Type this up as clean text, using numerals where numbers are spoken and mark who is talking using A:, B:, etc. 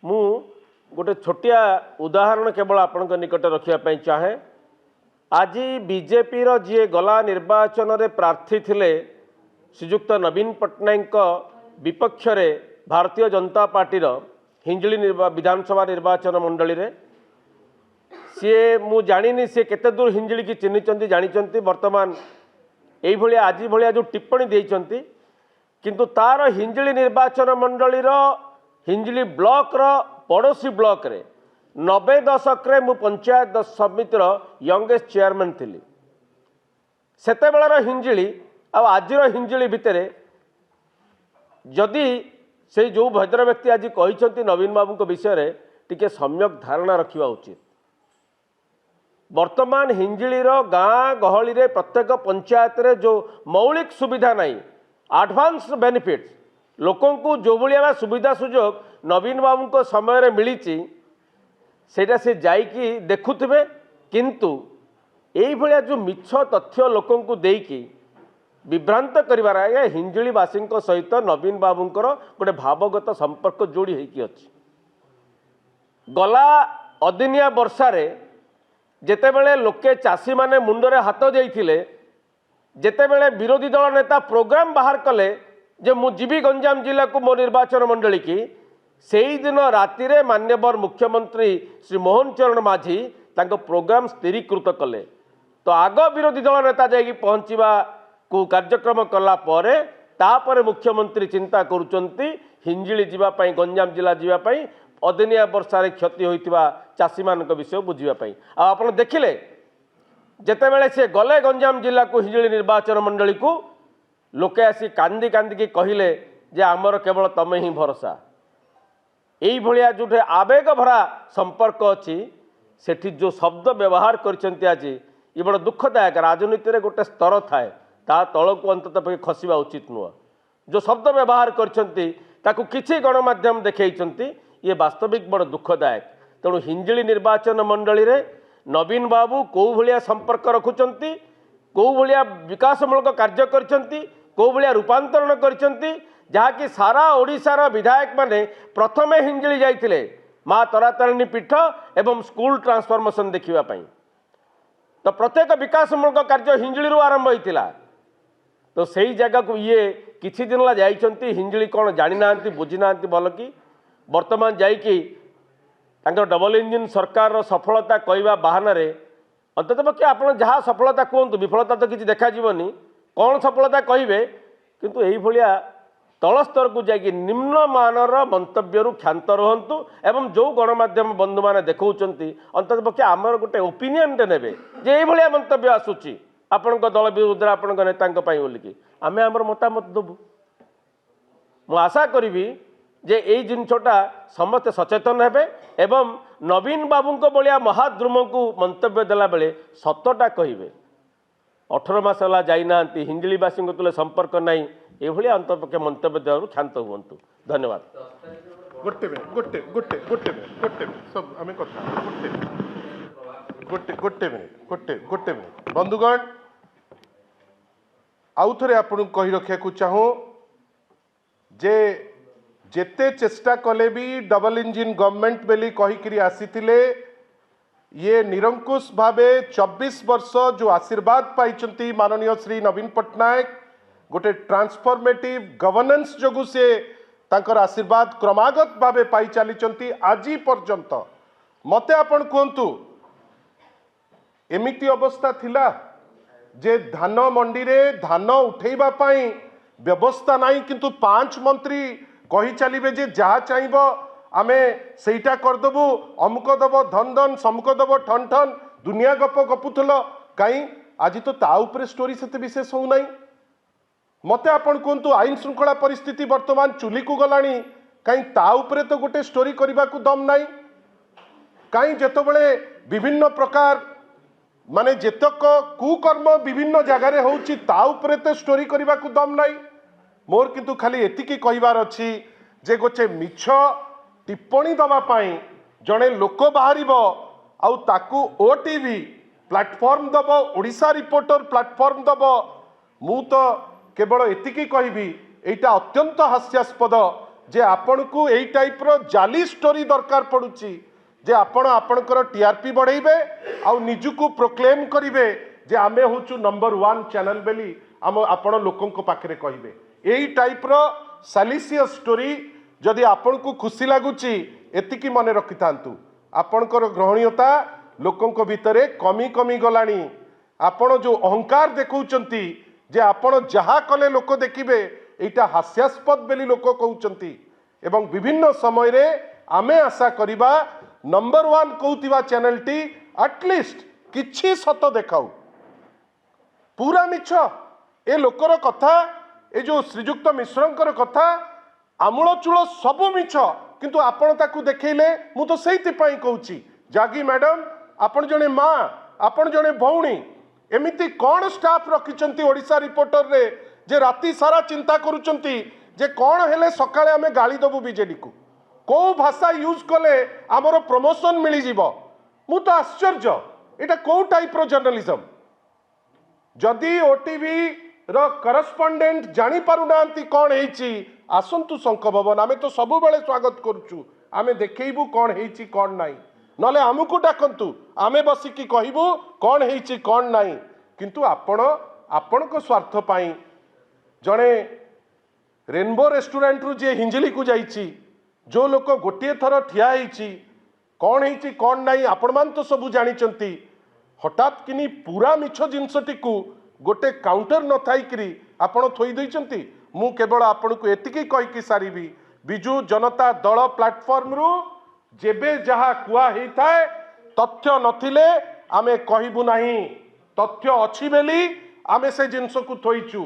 A: मु गोटे छोटिया उदाहरण केवल आपण निकट रखापी चाहे। आज बीजेपी जी गला निर्वाचन रे प्रार्थी थिले श्रीजुक्त नवीन पट्टनायक विपक्ष रे भारतीय जनता पार्टी हिंजली विधानसभा निर्वाचन मंडली रे सी मु जानी सी केते दूर हिंजली की चिन्हिंट जानी वर्तमान यही आज भाया जो टिप्पणी देइचंती किंतु तार हिंजली निर्वाचन मंडली हिंजली ब्लॉक रो पड़ोसी ब्लॉक रे 90 दशक रे मु पंचायत समिति यंगेस्ट चेयरमैन थी सेते बेलार हिंजली आज हिंजली भितर जदि से जो भद्र व्यक्ति आज कहते नवीन बाबू को विषय टिके सम्यक धारणा रखा उचित। वर्तमान हिंजली गाँ गहली रे प्रत्येक पंचायत रे जो मौलिक सुविधा नहीं एडवांस बेनिफिट्स लोकों को जो भाया सुविधा सुजोग नवीन बाबू को समय मिली सेटा से जाइकी देखुथिबे किंतु यही भाया जो मिछ तथ्य लोकों को देकी विभ्रांत करिवार आज्ञा हिंजलीवासी सहित नवीन बाबूंकर गोटे भावगत संपर्क जोड़ी होगी अच्छी। गला अदिनिया वर्षारे जेतेबेले लोके चाषी माने मुंडरे हाथ देइथिले जेतेबेले विरोधी दल नेता प्रोग्राम बाहर कले जे मु जीवी गंजाम जिला को मो निर्वाचन मंडली की सेई दिन राति रे मान्यवर मुख्यमंत्री श्री मोहन चरण माझी तांको प्रोग्राम स्थिरीकृत कले तो आग विरोधी दल नेता जाइए पहुँचवा को कार्यक्रम कला परे तापरे मुख्यमंत्री चिंता करुचंती हिंजली जीवापाई गंजाम जिला जीवापाई अदिनिया वर्षारे क्षति होइतिबा चाषी मानक विषय बुझीबापाई आप देखिले जेतेबेले से गले गंजाम जिला को हिंजली निर्वाचन मंडली को लोके आसी कांदी कांदी की कहले जे आमर केवल तमे ही भरोसा यही भाया जो आवेग भरा संपर्क अच्छी सेठी जो शब्द व्यवहार करछंती आज ये बड़ दुखदायक राजनीति रे गोटे स्तर थाए ता तल को अंतत खसवा उचित नुह जो शब्द व्यवहार करछंती ताकू किछि गणमाध्यम देखैछंती ये वास्तविक बड़ दुखदायक। तेणु हिंजली निर्वाचन मंडली रे नवीन बाबू कौ भलिया संपर्क रखुचंती कौ भलिया विकासमूलक कार्य करछंती कौ भलिया रूपांतरण करछंती जहाँकि सारा ओडिशार विधायक माने प्रथमे हिंजली जाइथिले माँ तरातारिणी पीठ एवं स्कूल ट्रांसफॉर्मेशन देखिबा पई तो प्रत्येक विकासमूलक कार्य हिंजली आरंभ होइतिला तो सही जगह को ये किछि दिन ला जाइछंती हिंजली कौन जानी नांती बुझी नांती भल कि वर्तमान जाइकी तांकर डबल इंजिन सरकार रो सफलता कहवा बहाना रे अंततः पक्षे आपण जहाँ सफलता कहतु विफलता तो किसी देखा जीवनी कौन सफलता कहे किंतु यही भाया तल स्तर को जाकि निम्न मानर मंतव्य क्षांत रुहतु एवं जो गणमाध्यम बंधु मैंने देखते अंततः पक्षे आमर गोटे ओपिनियन टे ने जे ये भाया मंतव्य आसूची आपण दल विरुद्ध आपण नेता बोलिकी आम आमर मतामत देवु मु आशा करी जे यही जिनटा समस्ते सचेतन हेबे एवं नवीन बाबू भाया महाद्रुम को मंतव्य देला बेले सतटा कहे 18 मास है जाइना हिंजलीवासी तुले संपर्क नहीं ये अंतपक्ष मंतव्य देवर क्षांत हूँ। धन्यवाद।
B: गोटे मिनिट गोटे गोटे गोटे मिनिट गोटे मिनिट सब आम कथा गोटे गोटे मिनिट गोटे गोटे मिनिट बंधुगण आउ थे आपन कही रखा चाहूँ जे जेते चेष्टा कले भी डबल इंजिन गवर्नमेंट बेली कहीकि आसीथिले ये निरंकुश भावे 24 वर्ष जो आशीर्वाद पाई माननीय श्री नवीन पट्टनायक गोटे ट्रांसफॉर्मेटिव गवर्नेंस जोगु से तांकर आशीर्वाद क्रमागत भावे पाई चली आज पर्यंत मते आपण कहतु एमिति अवस्था थिला जे धान मंडी रे धान उठेबा पाई व्यवस्था नहीं किंतु 5 मंत्री कही चलिए जे जहाँ चाहिए आमे सेटा करदेबू अमुक दब धन धन समुक दब ठन ठन दुनिया गप गपुल कहीं आज तो ता उपरे स्टोरी से विशेष हो नहीं मते आपण कहतु आईन श्रृंखला परिस्थिति वर्तमान चुली को गलानी कहीं ता उपरे तो गोटे स्टोरी करने को दम नहीं कहीं जितेबले विभिन्न प्रकार माने जेतक कुकर्म विभिन्न जगार होउची ता उपरे तो स्टोरी करने को दम नहीं मोर किंतु खाली एतिकी कहिबार अछि जे गोचे मिछ टिप्पणी दवापाई जड़े लोक बाहर आउ ताकू ओटीवी प्लाटफॉर्म दब ओडिशा रिपोर्टर प्लाटफॉर्म दब मु तो केवल एतिकी कहबी एटा अत्यंत हास्यास्पद जे आपण को एई टाइप रो जाली स्टोरी दरकार पड़ुची जे आपण आपणकर टीआरपी बढ़ेबे आ निजुको प्रोक्लेम करिवे जे आमे होचु नंबर 1 चैनल बेली आम आपण लोकंक पाखरे कहिबे एई टाइप रो सालिसियस स्टोरी जदि आपण को खुशी लागुची एतिकी मने रखि थांतु आपणकर ग्रहणीयता लोकंक भितरे कमी कमी गलानी आपण जो अहंकार देखौचंती जे आपण जहा कले लोक देखिबे एटा हास्यास्पद बेली लोक कहउचंती एवं विभिन्न समय रे आमे आशा करिबा नंबर 1 कहउतिबा चैनल टी एटलिस्ट किछि सत देखाउ पूरा मिछ ए लोकर कथा ए जो श्रीजुक्त मिश्रंकर कथा आमूलचूल सब मिछ किंतु आपण ताकू देखैले मु तो सेति पई कहउची जागी मैडम आपण जने माँ आपण जने भौणी एमिति कौन स्टाफ रखिचंती ओडिशा रिपोर्टर रे जे राति सारा चिंता करूचंती जे कौन हेले सकाळे आमे गाली दबु बीजेडी को को भाषा यूज कले आमर प्रमोशन मिली जीव मु तो आश्चर्य एटा को टाइप रो जर्नलिज्म जदि ओटीवी रो करस्पोंडेंट जानी पारु नांती कौन हेची आसंतु शंख भवन आमे तो सब बेले स्वागत करूचु आमे देखैबु कौन हेची कौन नाही नले आमको डाकंतु आमे बसिकी कहबू कौन हेची कौन नाही किंतु आपण को स्वार्थ पाई जड़े रेनबो रेस्टोरेंट रु जे हिंजली को जाइची जो लोक गोटे थर ठिया हेची कौन हेची कौन नाही आपण मान तो सब जानिचंती हठात किनी पूरा मिछ जिनसटी को गोटे काउंटर न थाइकरी आपण थोई दैचंती मु केवल आपण को एतिकी कहिकी सारीबी बिजू जनता दल प्लेटफॉर्म रु जेबे जहा कुआ ही थाए तथ्य नथिले आमे कहबू नाही तथ्य अछि बेली आमे से जिनस को थोइचु